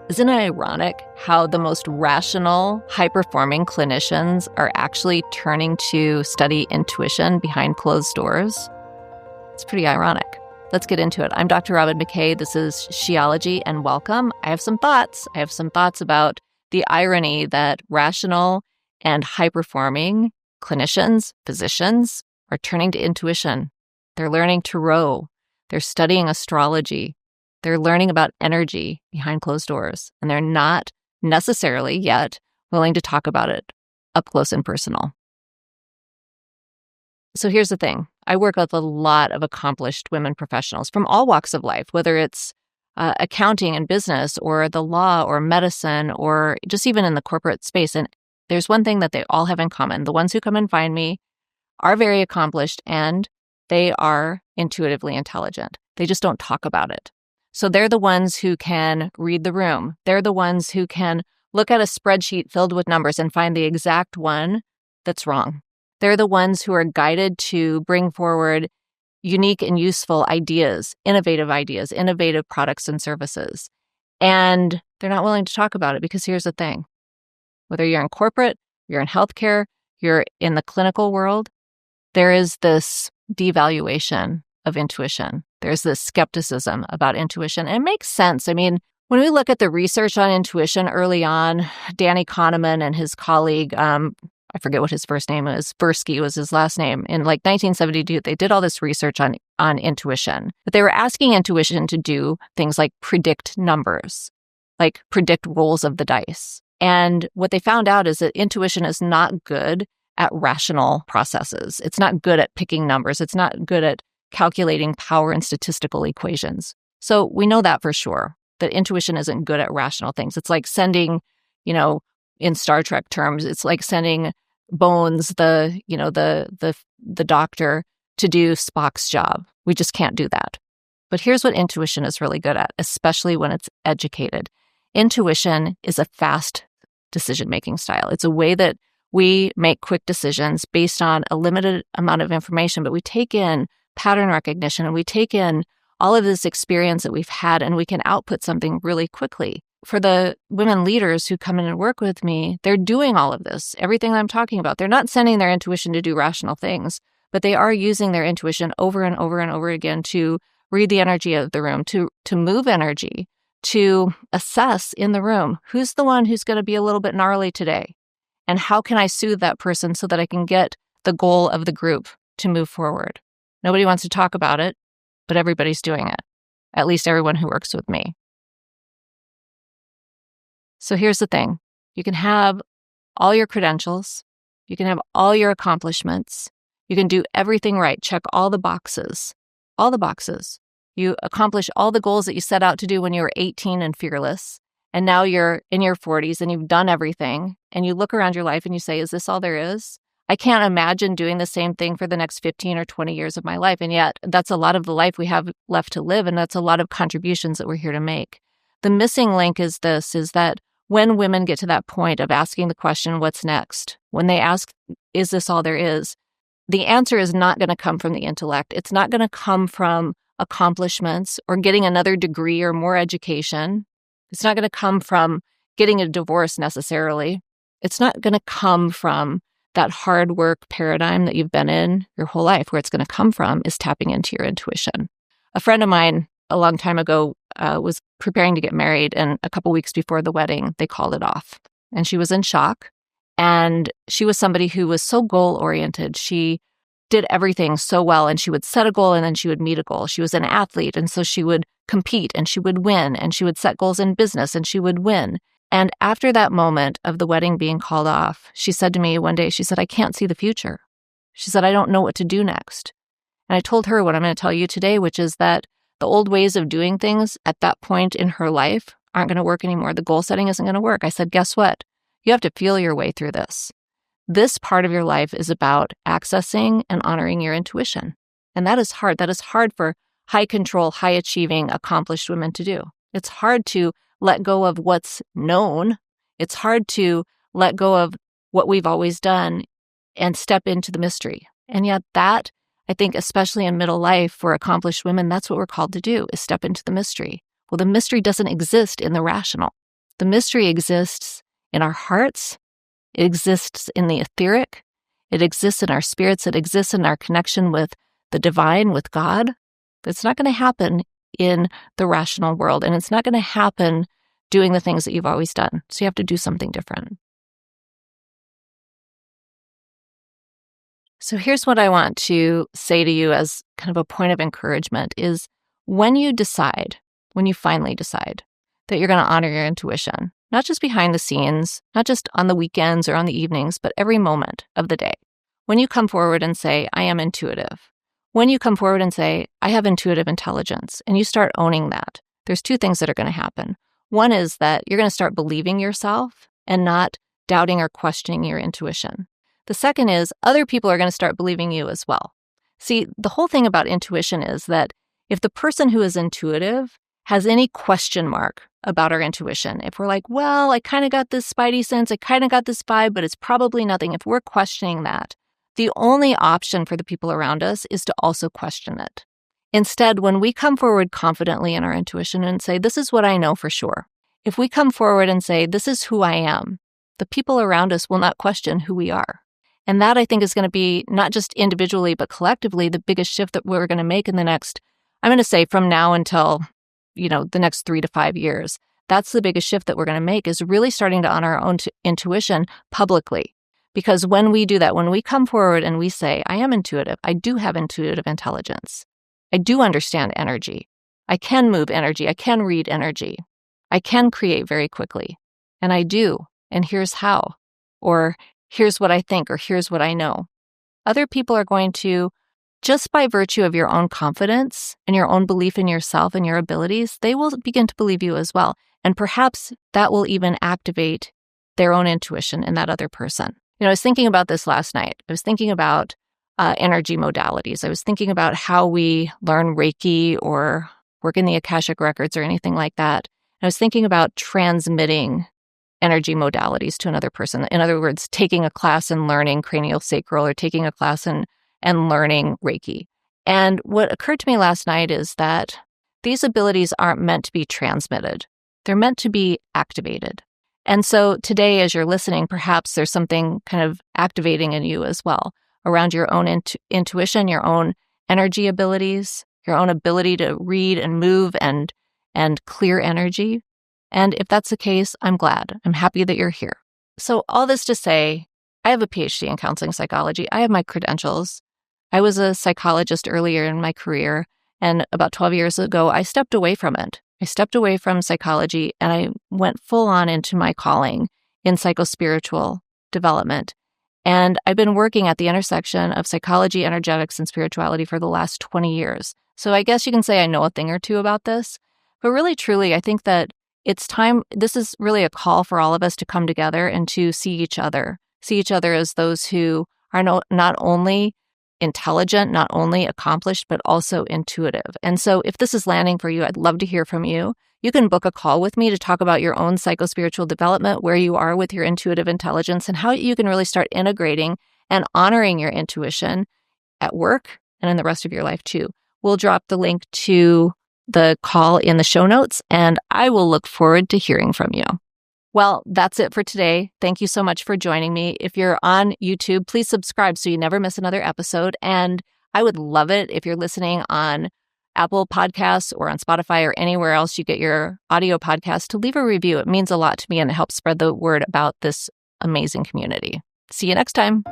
Isn't it ironic how the most rational, high-performing clinicians are actually turning to study intuition behind closed doors? It's pretty ironic. Let's get into it. I'm Dr. Robin McKay. This is Shiology, and welcome. I have some thoughts. About the irony that rational and high-performing clinicians, physicians, are turning to intuition. They're learning tarot. They're studying astrology. They're learning about energy behind closed doors, and they're not necessarily yet willing to talk about it up close and personal. So here's the thing. I work with a lot of accomplished women professionals from all walks of life, whether it's accounting and business or the law or medicine or just even in the corporate space. And there's one thing that they all have in common. The ones who come and find me are very accomplished and they are intuitively intelligent. They just don't talk about it. So they're the ones who can read the room. They're the ones who can look at a spreadsheet filled with numbers and find the exact one that's wrong. They're the ones who are guided to bring forward unique and useful ideas, innovative products and services. And they're not willing to talk about it because here's the thing. Whether you're in corporate, you're in healthcare, you're in the clinical world, there is this devaluation of intuition. There's this skepticism about intuition. And it makes sense. I mean, when we look at the research on intuition early on, Danny Kahneman and his colleague, I forget what his first name is, Bursky was his last name, in like 1972, they did all this research on intuition. But they were asking intuition to do things like predict numbers, like predict rolls of the dice. And what they found out is that intuition is not good at rational processes. It's not good at picking numbers. It's not good at calculating power and statistical equations. So we know that for sure, that intuition isn't good at rational things. It's like sending, in Star Trek terms, it's like sending Bones, the doctor, to do Spock's job. We just can't do that. But here's what intuition is really good at, especially when it's educated. Intuition is a fast decision-making style. It's a way that we make quick decisions based on a limited amount of information, but we take in pattern recognition and we take in all of this experience that we've had and we can output something really quickly. For the women leaders who come in and work with me, they're doing all of this, everything I'm talking about. They're not sending their intuition to do rational things, but they are using their intuition over and over and over again to read the energy of the room, to move energy, to assess in the room, who's the one who's going to be a little bit gnarly today? And how can I soothe that person so that I can get the goal of the group to move forward? Nobody wants to talk about it, but everybody's doing it, at least everyone who works with me. So here's the thing. You can have all your credentials. You can have all your accomplishments. You can do everything right, check all the boxes. You accomplish all the goals that you set out to do when you were 18 and fearless. And now you're in your 40s and you've done everything. And you look around your life and you say, is this all there is? I can't imagine doing the same thing for the next 15 or 20 years of my life. And yet that's a lot of the life we have left to live. And that's a lot of contributions that we're here to make. The missing link is that when women get to that point of asking the question, what's next? When they ask, is this all there is? The answer is not going to come from the intellect. It's not going to come from accomplishments or getting another degree or more education. It's not going to come from getting a divorce necessarily. It's not going to come from that hard work paradigm that you've been in your whole life. Where it's going to come from is tapping into your intuition. A friend of mine a long time ago was preparing to get married, and a couple weeks before the wedding, they called it off. And she was in shock. And she was somebody who was so goal-oriented. She did everything so well, and she would set a goal and then she would meet a goal. She was an athlete, and so she would compete and she would win, and she would set goals in business and she would win. And after that moment of the wedding being called off, she said to me one day, she said, I can't see the future. She said, I don't know what to do next. And I told her what I'm going to tell you today, which is that the old ways of doing things at that point in her life aren't going to work anymore. The goal setting isn't going to work. I said, guess what? You have to feel your way through this. This part of your life is about accessing and honoring your intuition. And that is hard. That is hard for high control, high achieving, accomplished women to do. It's hard to let go of what's known. It's hard to let go of what we've always done and step into the mystery. And yet that, I think, especially in middle life for accomplished women, that's what we're called to do, is step into the mystery. Well, the mystery doesn't exist in the rational. The mystery exists in our hearts. It exists in the etheric. It exists in our spirits. It exists in our connection with the divine, with God. But it's not going to happen in the rational world, and it's not going to happen doing the things that you've always done. So you have to do something different. So here's what I want to say to you as kind of a point of encouragement is when you finally decide that you're going to honor your intuition, not just behind the scenes, not just on the weekends or on the evenings, but every moment of the day. When you come forward and say, I am intuitive. When you come forward and say, I have intuitive intelligence, and you start owning that, there's two things that are going to happen. One is that you're going to start believing yourself and not doubting or questioning your intuition. The second is other people are going to start believing you as well. See, the whole thing about intuition is that if the person who is intuitive has any question mark about our intuition, if we're like, well, I kind of got this spidey sense, I kind of got this vibe, but it's probably nothing. If we're questioning that, the only option for the people around us is to also question it. Instead, when we come forward confidently in our intuition and say, this is what I know for sure, if we come forward and say, this is who I am, the people around us will not question who we are. And that, I think, is going to be not just individually, but collectively, the biggest shift that we're going to make in the next, I'm going to say from now until, the next 3 to 5 years. That's the biggest shift that we're going to make, is really starting to honor our own intuition publicly. Because when we do that, when we come forward and we say, I am intuitive, I do have intuitive intelligence, I do understand energy, I can move energy, I can read energy, I can create very quickly, and I do, and here's how, or here's what I think, or here's what I know. Other people are going to, just by virtue of your own confidence and your own belief in yourself and your abilities, they will begin to believe you as well. And perhaps that will even activate their own intuition in that other person. I was thinking about this last night. I was thinking about energy modalities. I was thinking about how we learn Reiki or work in the Akashic Records or anything like that. I was thinking about transmitting energy modalities to another person. In other words, taking a class and learning cranial sacral or taking a class and learning Reiki. And what occurred to me last night is that these abilities aren't meant to be transmitted. They're meant to be activated. And so today, as you're listening, perhaps there's something kind of activating in you as well around your own intuition, your own energy abilities, your own ability to read and move and clear energy. And if that's the case, I'm glad. I'm happy that you're here. So all this to say, I have a PhD in counseling psychology. I have my credentials. I was a psychologist earlier in my career, and about 12 years ago, I stepped away from it. I stepped away from psychology and I went full on into my calling in psychospiritual development. And I've been working at the intersection of psychology, energetics, and spirituality for the last 20 years. So I guess you can say I know a thing or two about this. But really, truly, I think that it's time, this is really a call for all of us to come together and to see each other as those who are not only intelligent, not only accomplished, but also intuitive. And so if this is landing for you, I'd love to hear from you. You can book a call with me to talk about your own psychospiritual development, where you are with your intuitive intelligence, and how you can really start integrating and honoring your intuition at work and in the rest of your life too. We'll drop the link to the call in the show notes, and I will look forward to hearing from you. Well, that's it for today. Thank you so much for joining me. If you're on YouTube, please subscribe so you never miss another episode. And I would love it if you're listening on Apple Podcasts or on Spotify or anywhere else you get your audio podcast to leave a review. It means a lot to me and it helps spread the word about this amazing community. See you next time.